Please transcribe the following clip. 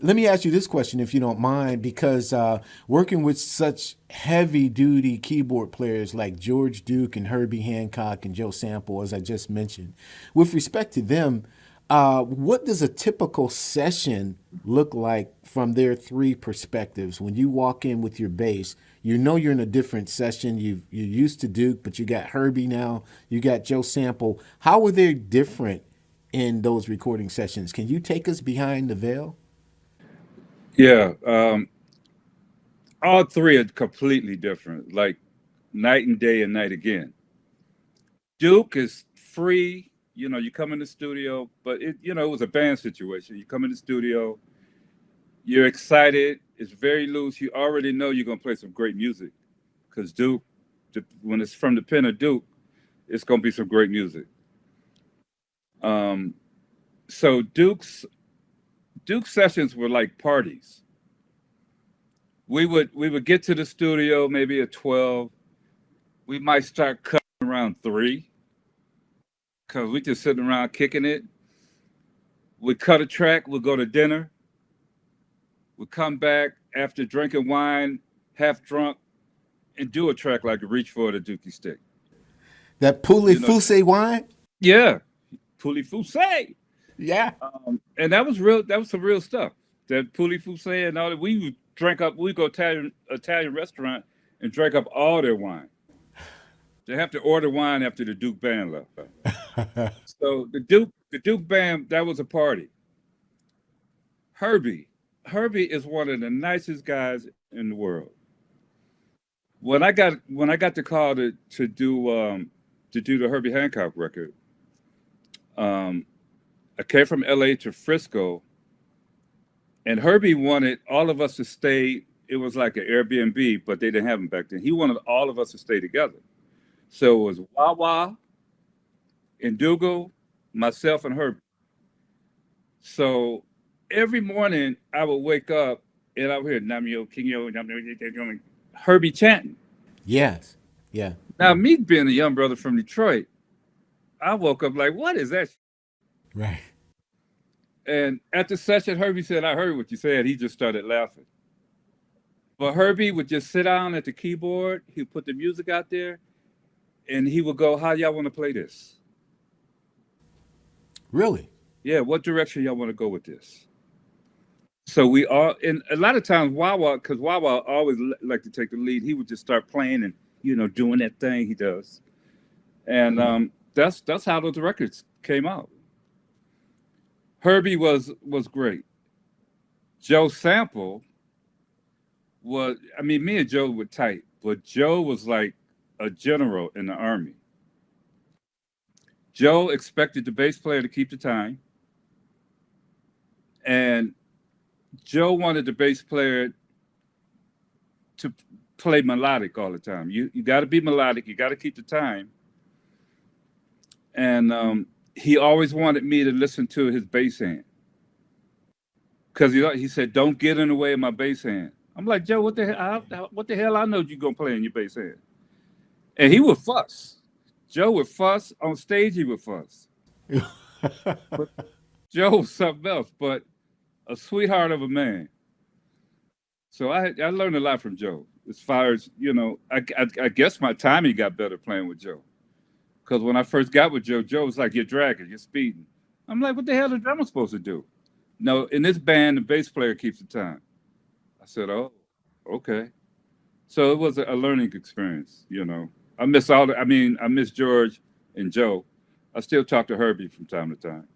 let me ask you this question, if you don't mind, because working with such heavy duty keyboard players like George Duke and Herbie Hancock and Joe Sample, as I just mentioned, with respect to them, what does a typical session look like from their three perspectives? When you walk in with your bass, you know you're in a different session. You're used to Duke, but you got Herbie now. You got Joe Sample. How are they different in those recording sessions? Can you take us behind the veil? Yeah, all three are completely different, like night and day and night again. Duke is free. You come in the studio, but it was a band situation. You come in the studio, you're excited. It's very loose. You already know you're gonna play some great music, because Duke, when it's from the pen of Duke, it's gonna be some great music. Um, so Duke sessions were like parties. We would get to the studio maybe at 12. We might start cutting around 3 because we just sitting around kicking it. We cut a track. We'll go to dinner. We come back after drinking wine, half drunk, and do a track like Reach for the Dookie Stick. That Poulet You know, Fousse wine? yeah, Puli Fuse. Yeah. And that was real. That was some real stuff. That Puli Fuse and all that. We would drink up. We go Italian restaurant and drink up all their wine. They have to order wine after the Duke band left. So the Duke band, that was a party. Herbie, Herbie is one of the nicest guys in the world. When I got the call to do the Herbie Hancock record, um, I came from LA to Frisco, and Herbie wanted all of us to stay. It was like an Airbnb, but they didn't have them back then. He wanted all of us to stay together. So it was Wawa, Ndugu, myself, and Herbie. So every morning I would wake up and I would hear Namio Kingyo, Namio, Herbie chanting. Yes. Yeah. Now, me being a young brother from Detroit, I woke up like, what is that? Right. And at the session, Herbie said, I heard what you said. He just started laughing. But Herbie would just sit down at the keyboard. He'd put the music out there and he would go, how y'all want to play this? Really? Yeah, what direction y'all want to go with this? So we all, and a lot of times Wawa, because Wawa always like to take the lead, he would just start playing and, doing that thing he does. And that's how those records came out. Herbie was great. Joe Sample was, I mean, me and Joe were tight, but Joe was like a general in the army. Joe expected the bass player to keep the time, and Joe wanted the bass player to play melodic all the time. You got to be melodic. You got to keep the time, and he always wanted me to listen to his bass hand because he said, "Don't get in the way of my bass hand." I'm like, Joe, what the hell? What the hell? I know you gonna play in your bass hand, and he would fuss. Joe would fuss on stage. He would fuss, but Joe was something else. But a sweetheart of a man. So I learned a lot from Joe. As far as I guess my timing got better playing with Joe. Because when I first got with Joe, Joe was like, "You're dragging, you're speeding." I'm like, "What the hell is the drummer supposed to do?" No, in this band, the bass player keeps the time. I said, "Oh, okay." So it was a learning experience. I miss George and Joe. I still talk to Herbie from time to time.